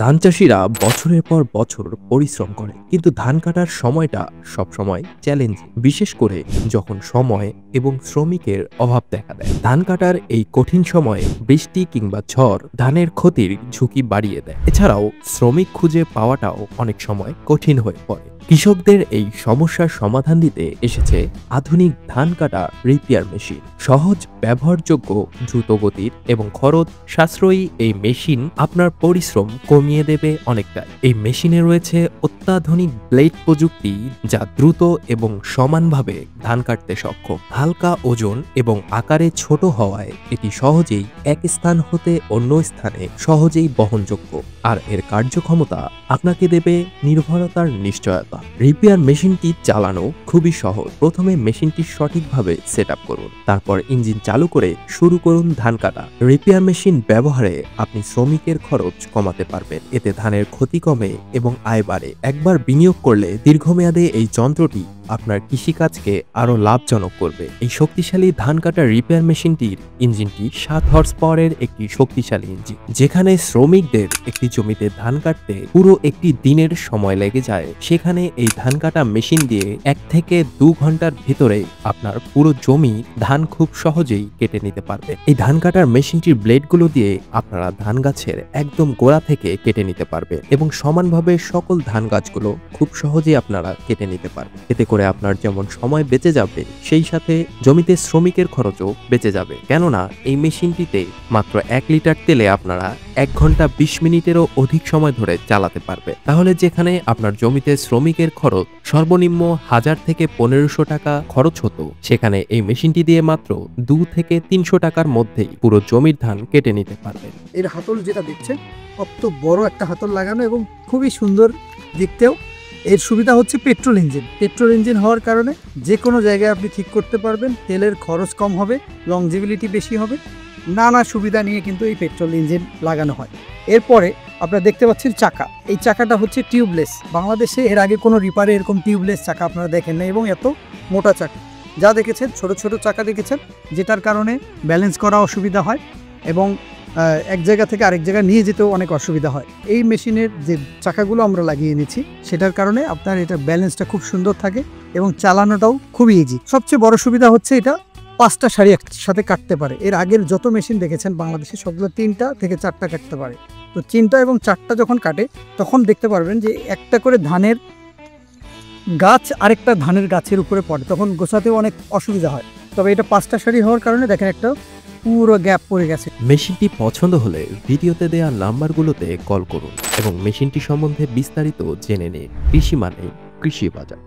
ধান চাষিরা বছরের পর বছর পরিশ্রম করে, কিন্তু ধান কাটার সময়টা সবসময় চ্যালেঞ্জিং, বিশেষ করে যখন সময় এবং শ্রমিকের অভাব দেখা দেয়। ধান কাটার এই কঠিন সময়ে বৃষ্টি কিংবা ঝড় ধানের ক্ষতির ঝুঁকি বাড়িয়ে দেয়। এছাড়াও শ্রমিক খুঁজে পাওয়াটাও অনেক সময় কঠিন হয়ে পড়ে। কৃষকদের এই সমস্যার সমাধান দিতে এসেছে আধুনিক ধান কাটা রিপেয়ার মেশিন। সহজ, ব্যবহারযোগ্য, দ্রুতগতির এবং খরচ সাশ্রয়ী এই মেশিন আপনার পরিশ্রম কমিয়ে দেবে অনেকটাই। এই মেশিনে রয়েছে অত্যাধুনিক ব্লেড প্রযুক্তি, যা দ্রুত এবং সমানভাবে ধান কাটতে সক্ষম। হালকা ওজন এবং আকারে ছোট হওয়ায় এটি সহজেই এক স্থান হতে অন্য স্থানে সহজেই বহনযোগ্য, আর এর কার্যক্ষমতা আপনাকে দেবে নির্ভরতার নিশ্চয়তা। রিপেয়ার মেশিনটি চালানো খুবই সহজ। প্রথমে মেশিনটি সঠিকভাবে সেট আপ করুন, তারপর ইঞ্জিন চালু করে শুরু করুন ধান কাটা। রিপেয়ার মেশিন ব্যবহারে আপনি শ্রমিকের খরচ কমাতে পারবেন, এতে ধানের ক্ষতি কমে এবং আয় বাড়ে। একবার বিনিয়োগ করলে দীর্ঘমেয়াদে এই যন্ত্রটি আপনার কৃষিকাজকে আরো লাভজনক করবে। এই শক্তিশালী ধান কাটা রিপেয়ার মেশিনটির ইঞ্জিনটি 7 হর্স পাওয়ারের একটি শক্তিশালী ইঞ্জিন, যেখানে শ্রমিকদের একটি জমিতে ধান কাটতে পুরো একটি দিনের সময় লেগে যায়, সেখানে এই ধান কাটা মেশিন দিয়ে 1 থেকে 2 ঘন্টার ভিতরে আপনার পুরো জমি ধান খুব সহজেই কেটে নিতে পারবে। এই ধান কাটার মেশিনটির ব্লেডগুলো দিয়ে আপনারা ধান গাছের একদম গোড়া থেকে কেটে নিতে পারবে এবং সমানভাবে সকল ধান গাছগুলো খুব সহজেই আপনারা কেটে নিতে পারবে। এতে করে আপনার যেমন সময় বেঁচে যাবে, সেই সাথে জমিতে শ্রমিকের খরচও বেঁচে যাবে, কেননা এই মেশিনটিতে মাত্র 1 লিটার তেলে আপনারা 1 ঘন্টা 20 মিনিটেরও অধিক সময় ধরে চালাতে পারবে। তাহলে যেখানে আপনার জমিতে শ্রমিকের খরচ সর্বনিম্ন 1000 থেকে 1500 টাকা খরচ হতো, সেখানে এই মেশিনটি দিয়ে মাত্র 2 থেকে 300 টাকার মধ্যেই পুরো জমির ধান কেটে নিতে পারবেন। এর হাতল যেটা দেখছেন, কত বড় একটা হাতল লাগানো এবং খুবই সুন্দর দেখতেও। এর সুবিধা হচ্ছে পেট্রোল ইঞ্জিন হওয়ার কারণে যে কোনো জায়গায় আপনি ঠিক করতে পারবেন, তেলের খরচ কম হবে, লংজিবিলিটি বেশি হবে, নানা সুবিধা নিয়ে কিন্তু এই পেট্রোল ইঞ্জিন লাগানো হয়। এরপরে আপনারা দেখতে পাচ্ছেন চাকা, এই চাকাটা হচ্ছে টিউবলেস। বাংলাদেশে এর আগে কোনো রিপারে এরকম টিউবলেস চাকা আপনারা দেখেন না, এবং এত মোটা চাকা যা দেখেছেন, ছোট ছোট চাকা দেখেছেন, যেটার কারণে ব্যালেন্স করা অসুবিধা হয় এবং এক জায়গা থেকে আরেক জায়গায় নিয়ে যেতেও অনেক অসুবিধা হয়। এই মেশিনের যে চাকাগুলো আমরা লাগিয়ে নিচ্ছি, সেটার কারণে আপনার এটা ব্যালেন্সটা খুব সুন্দর থাকে এবং চালানোটাও খুবই ইজি। সবচেয়ে বড় সুবিধা হচ্ছে এটা 5টা সারি একসাথে কাটতে পারে। এর আগের যত মেশিন দেখেছেন বাংলাদেশে, সবগুলো 3টা থেকে 4টা কাটতে পারে। তো 3টা এবং 4টা যখন কাটে, তখন দেখতে পারবেন যে একটা করে ধানের গাছ আরেকটা ধানের গাছের উপরে পড়ে, তখন গোছাতেও অনেক অসুবিধা হয়। তবে এটা 5টা সারি হওয়ার কারণে দেখেন একটা পুরো গ্যাপ পড়ে গেছে। মেশিনটি পছন্দ হলে ভিডিওতে দেওয়া নাম্বারগুলোতে কল করুন এবং মেশিনটি সম্বন্ধে বিস্তারিত জেনে নিন। কৃষি মানে কৃষি বাজার।